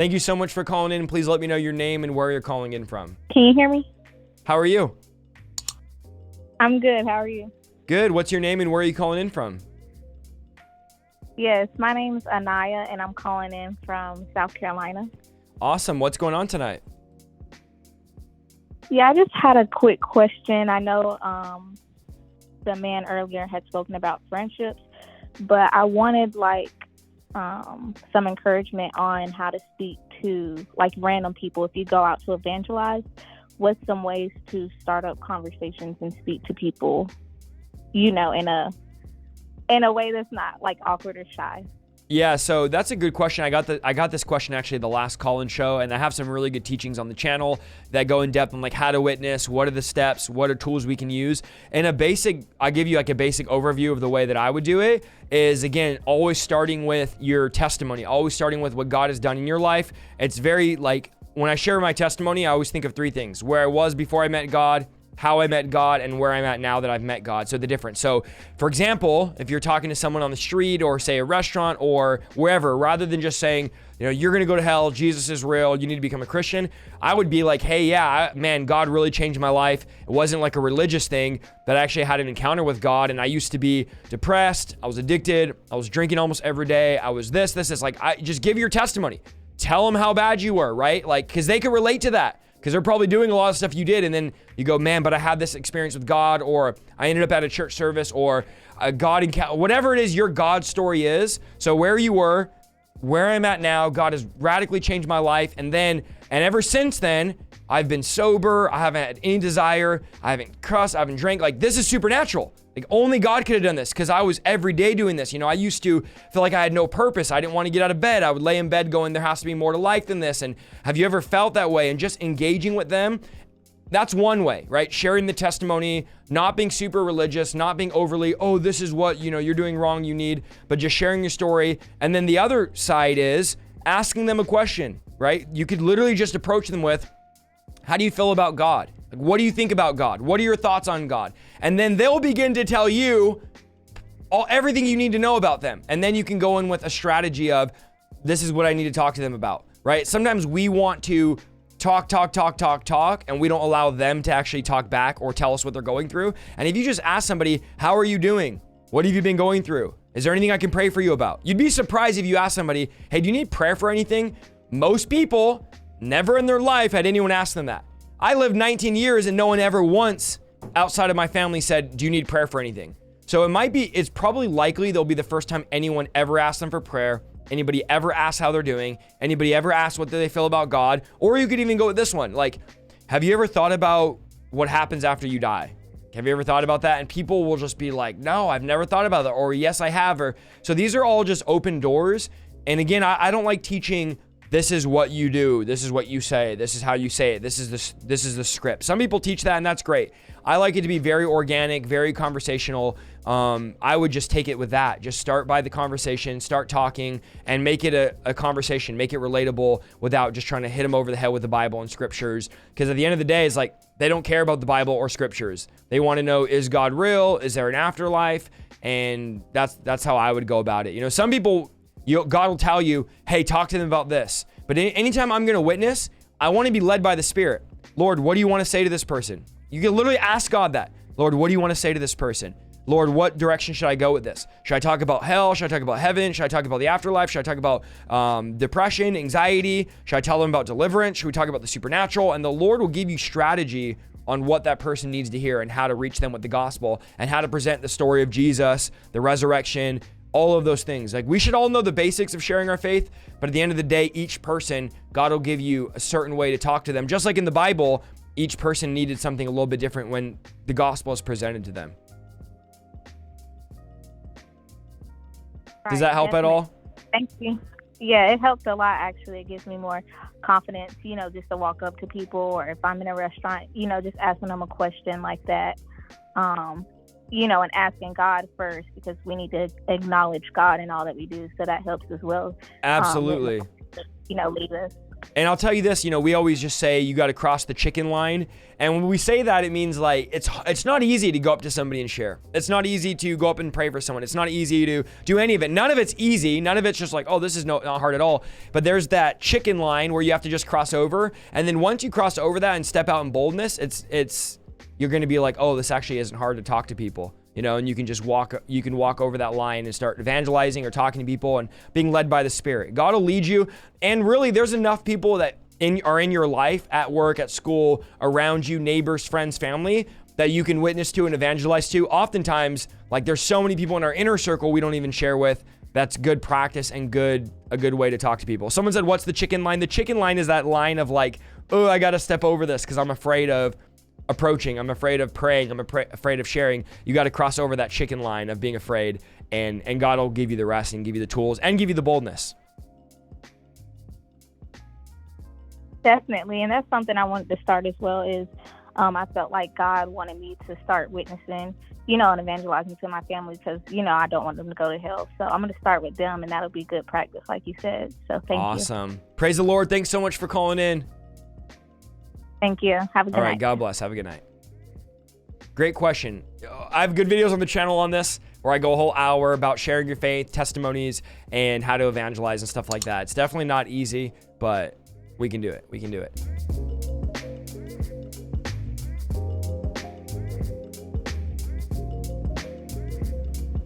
Thank you so much for calling in. Please let me know your name and where you're calling in from. Can you hear me? How are you? I'm good. How are you? Good. What's your name and where are you calling in from? Yes, my name's Anaya, and I'm calling in from South Carolina. Awesome. What's going on tonight? Yeah, I just had a quick question. I know the man earlier had spoken about friendships, but I wanted some encouragement on how to speak to random people. If you go out to evangelize, what's some ways to start up conversations and speak to people, in a way that's not awkward or shy? Yeah, so that's a good question. I got this question actually at the last call-in show, and I have some really good teachings on the channel that go in depth on how to witness, what are the steps, what are tools we can use. And I give you a basic overview of the way that I would do it is, again, always starting with your testimony, always starting with what God has done in your life. It's very when I share my testimony, I always think of three things: where I was before I met God, how I met God, and where I'm at now that I've met God. So the difference. So for example, if you're talking to someone on the street or say a restaurant or wherever, rather than just saying, you're going to go to hell, Jesus is real, you need to become a Christian, I would be like, hey, yeah, man, God really changed my life. It wasn't like a religious thing, but I actually had an encounter with God, and I used to be depressed. I was addicted. I was drinking almost every day. I was this. I just give your testimony. Tell them how bad you were, right? Because they can relate to that. Because they're probably doing a lot of stuff you did, and then you go, man, but I had this experience with God, or I ended up at a church service, or a God encounter, whatever it is your God story is. So where you were, where I'm at now, God has radically changed my life, and ever since then, I've been sober, I haven't had any desire, I haven't cussed, I haven't drank. This is supernatural. Only God could have done this, because I was every day doing this. I used to feel like I had no purpose. I didn't want to get out of bed. I would lay in bed going, there has to be more to life than this. And have you ever felt that way? And just engaging with them, that's one way, right? Sharing the testimony, not being super religious, not being overly, oh, this is what, you're doing wrong, you need, but just sharing your story. And then the other side is asking them a question, right? You could literally just approach them with, how do you feel about God? What do you think about God? What are your thoughts on God? And then they'll begin to tell you everything you need to know about them. And then you can go in with a strategy of, this is what I need to talk to them about, right? Sometimes we want to talk, and we don't allow them to actually talk back or tell us what they're going through. And if you just ask somebody, how are you doing? What have you been going through? Is there anything I can pray for you about? You'd be surprised if you ask somebody, hey, do you need prayer for anything? Most people never in their life had anyone ask them that. I lived 19 years and no one ever once outside of my family said, do you need prayer for anything? So it's probably likely they'll be the first time anyone ever asked them for prayer, anybody ever asked how they're doing, anybody ever asked what do they feel about God, or you could even go with this one. Have you ever thought about what happens after you die? Have you ever thought about that? And people will just be like, no, I've never thought about that. Or yes, I have. So these are all just open doors. And again, I don't like teaching, this is what you do, this is what you say, this is how you say it, this is the script. Some people teach that, and that's great. I like it to be very organic, very conversational. I would just take it with that. Just start by the conversation, start talking, and make it a conversation, make it relatable without just trying to hit them over the head with the Bible and scriptures. Because at the end of the day, it's they don't care about the Bible or scriptures. They want to know, is God real? Is there an afterlife? And that's how I would go about it. Some people, God will tell you, hey, talk to them about this. But anytime I'm going to witness, I want to be led by the Spirit. Lord, what do you want to say to this person? You can literally ask God that. Lord, what do you want to say to this person? Lord, what direction should I go with this? Should I talk about hell? Should I talk about heaven? Should I talk about the afterlife? Should I talk about depression, anxiety? Should I tell them about deliverance? Should we talk about the supernatural? And the Lord will give you strategy on what that person needs to hear and how to reach them with the gospel and how to present the story of Jesus, the resurrection, all of those things. We should all know the basics of sharing our faith, but at the end of the day, each person, God will give you a certain way to talk to them. Just like in the Bible, each person needed something a little bit different when the gospel is presented to them. Does that help at all? Thank you. Yeah, it helps a lot, actually. It gives me more confidence, just to walk up to people, or if I'm in a restaurant, just asking them a question like that. And asking God first, because we need to acknowledge God in all that we do. So that helps as well. Absolutely. Lead us. And I'll tell you this, we always just say you got to cross the chicken line. And when we say that, it means like it's not easy to go up to somebody and share. It's not easy to go up and pray for someone. It's not easy to do any of it. None of it's easy. None of it's just like, oh, this is not hard at all. But there's that chicken line where you have to just cross over. And then once you cross over that and step out in boldness, you're going to be like, oh, this actually isn't hard to talk to people. And you can just walk over that line and start evangelizing or talking to people and being led by the Spirit. God will lead you. And really, there's enough people that are in your life, at work, at school, around you, neighbors, friends, family, that you can witness to and evangelize to. Oftentimes, like there's so many people in our inner circle we don't even share with. That's good practice and a good way to talk to people. Someone said, what's the chicken line? The chicken line is that line of like, oh, I got to step over this because I'm afraid of approaching. I'm afraid of praying. I'm afraid of sharing. You got to cross over that chicken line of being afraid, and God will give you the rest and give you the tools and give you the boldness. Definitely. And that's something I wanted to start as well is I felt like God wanted me to start witnessing, and evangelizing to my family because, I don't want them to go to hell. So I'm going to start with them, and that'll be good practice, like you said. So thank you. Awesome. Praise the Lord. Thanks so much for calling in. Thank you. Have a good night. All right. God bless. Have a good night. Great question. I have good videos on the channel on this where I go a whole hour about sharing your faith, testimonies, and how to evangelize and stuff like that. It's definitely not easy, but we can do it. We can do it.